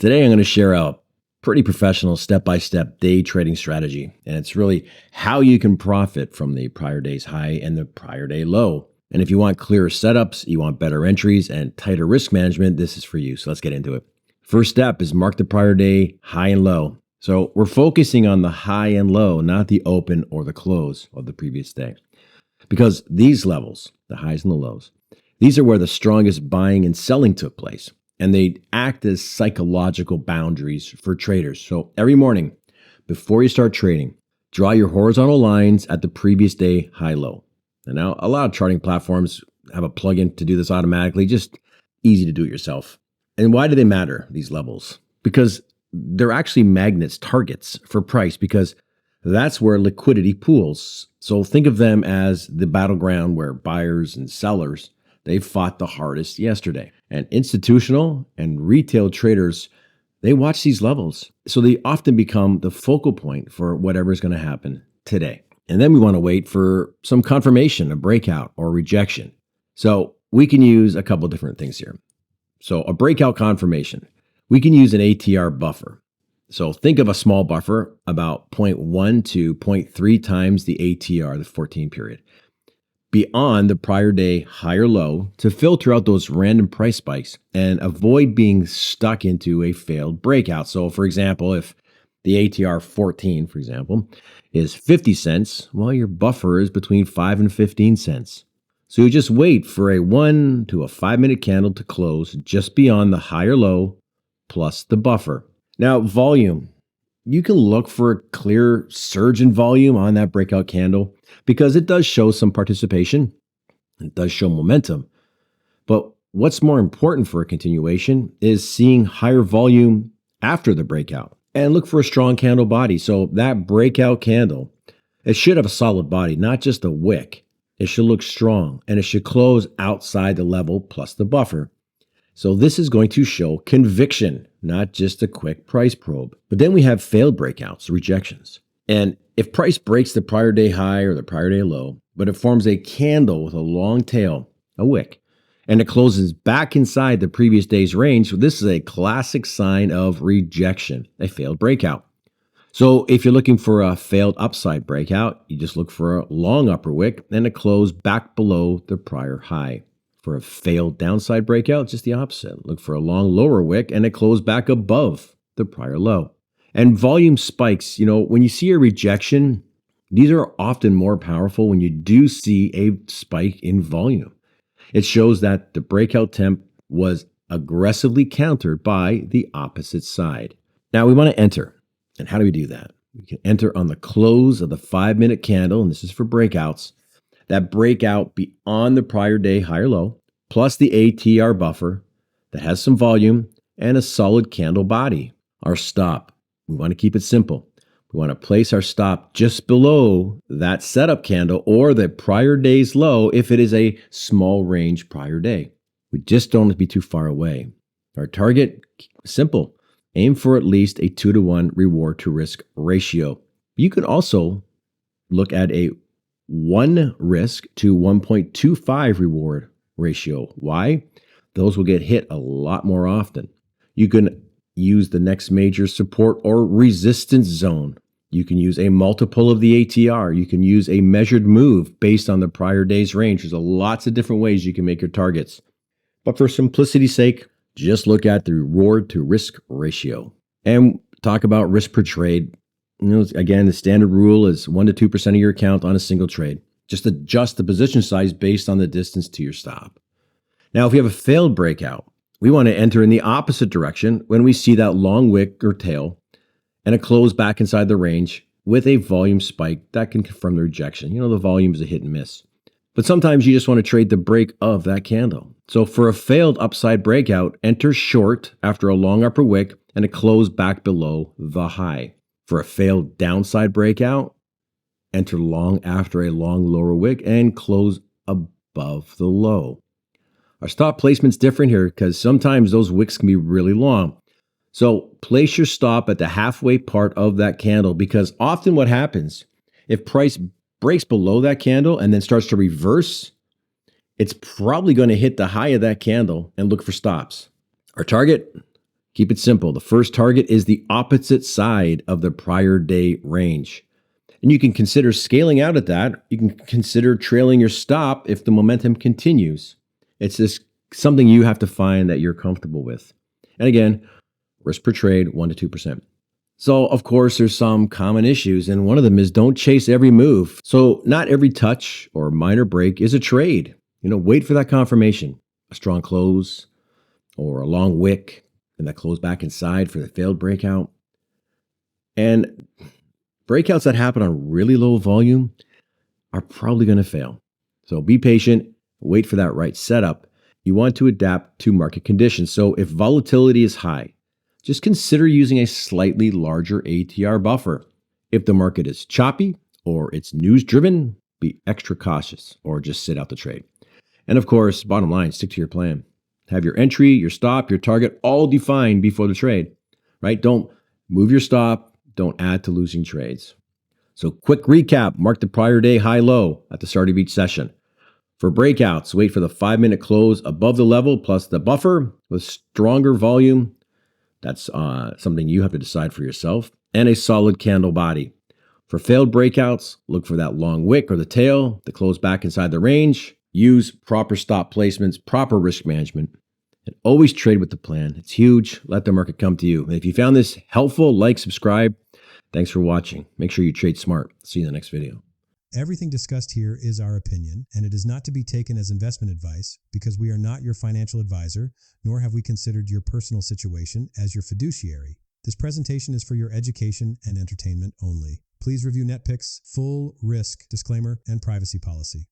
Today, I'm going to share a pretty professional step-by-step day trading strategy. And it's really how you can profit from the prior day's high and the prior day low. And if you want clearer setups, you want better entries and tighter risk management, this is for you. So let's get into it. First step is mark the prior day high and low. So we're focusing on the high and low, not the open or the close of the previous day. Because these levels, the highs and the lows, these are where the strongest buying and selling took place. And they act as psychological boundaries for traders. So every morning, before you start trading, draw your horizontal lines at the previous day high-low. And now, a lot of charting platforms have a plugin to do this automatically, just easy to do it yourself. And why do they matter, these levels? Because they're actually magnets, targets for price, because that's where liquidity pools. So think of them as the battleground where buyers and sellers, they fought the hardest yesterday. And institutional and retail traders, they watch these levels. So they often become the focal point for whatever's going to happen today. And then we want to wait for some confirmation, a breakout or rejection. So we can use a couple different things here. So a breakout confirmation, we can use an ATR buffer. So think of a small buffer, about 0.1 to 0.3 times the ATR, the 14 period, beyond the prior day high or low to filter out those random price spikes and avoid being stuck into a failed breakout. So for example, if the ATR 14, for example, is 50 cents, well, your buffer is between 5 and 15 cents. So you just wait for a 1 to a 5-minute candle to close just beyond the high or low plus the buffer. Now, volume. You can look for a clear surge in volume on that breakout candle because it does show some participation. It does show momentum. But what's more important for a continuation is seeing higher volume after the breakout. And look for a strong candle body. So that breakout candle, it should have a solid body, not just a wick. It should look strong and it should close outside the level plus the buffer. So this is going to show conviction, not just a quick price probe. But then we have failed breakouts, rejections. And if price breaks the prior day high or the prior day low, but it forms a candle with a long tail, a wick, and it closes back inside the previous day's range, this is a classic sign of rejection, a failed breakout. So if you're looking for a failed upside breakout, you just look for a long upper wick and a close back below the prior high. For a failed downside breakout, just the opposite. Look for a long lower wick and it close back above the prior low. And volume spikes, when you see a rejection, these are often more powerful when you do see a spike in volume. It shows that the breakout temp was aggressively countered by the opposite side. Now we want to enter. And how do we do that? We can enter on the close of the 5-minute candle, and this is for breakouts. That breakout beyond the prior day high or low, plus the ATR buffer that has some volume and a solid candle body. Our stop, we want to keep it simple. We want to place our stop just below that setup candle or the prior day's low if it is a small range prior day. We just don't want to be too far away. Our target, simple. Aim for at least a 2-to-1 reward to risk ratio. You can also look at a 1 risk to 1.25 reward ratio. Why? Those will get hit a lot more often. You can use the next major support or resistance zone. You can use a multiple of the ATR. You can use a measured move based on the prior day's range. There's lots of different ways you can make your targets. But for simplicity's sake, just look at the reward to risk ratio and talk about risk per trade. Again, the standard rule is 1 to 2% of your account on a single trade. Just adjust the position size based on the distance to your stop. Now, if we have a failed breakout, we want to enter in the opposite direction when we see that long wick or tail and a close back inside the range with a volume spike that can confirm the rejection. The volume is a hit and miss. But sometimes you just want to trade the break of that candle. So for a failed upside breakout, enter short after a long upper wick and a close back below the high. For a failed downside breakout, enter long after a long lower wick and close above the low. Our stop placement's different here because sometimes those wicks can be really long. So place your stop at the halfway part of that candle because often what happens, if price breaks below that candle and then starts to reverse, it's probably going to hit the high of that candle and look for stops. Our target, Keep it simple. The first target is the opposite side of the prior day range. And you can consider scaling out at that. You can consider trailing your stop if the momentum continues. It's just something you have to find that you're comfortable with. And again, risk per trade, 1 to 2%. So, of course, there's some common issues, and one of them is don't chase every move. So, not every touch or minor break is a trade. Wait for that confirmation, a strong close or a long wick, and that close back inside for the failed breakout. And breakouts that happen on really low volume are probably going to fail. So, be patient, wait for that right setup. You want to adapt to market conditions. So, if volatility is high, just consider using a slightly larger ATR buffer. If the market is choppy or it's news driven, be extra cautious or just sit out the trade. And of course, bottom line, stick to your plan. Have your entry, your stop, your target all defined before the trade, right? Don't move your stop. Don't add to losing trades. So quick recap, mark the prior day high low at the start of each session. For breakouts, wait for the 5-minute close above the level plus the buffer with stronger volume. That's something you have to decide for yourself. And a solid candle body. For failed breakouts, look for that long wick or the tail, the close back inside the range. Use proper stop placements, proper risk management, and always trade with the plan. It's huge. Let the market come to you. And if you found this helpful, like, subscribe. Thanks for watching. Make sure you trade smart. See you in the next video. Everything discussed here is our opinion, and it is not to be taken as investment advice because we are not your financial advisor, nor have we considered your personal situation as your fiduciary. This presentation is for your education and entertainment only. Please review NetPicks' full risk disclaimer and privacy policy.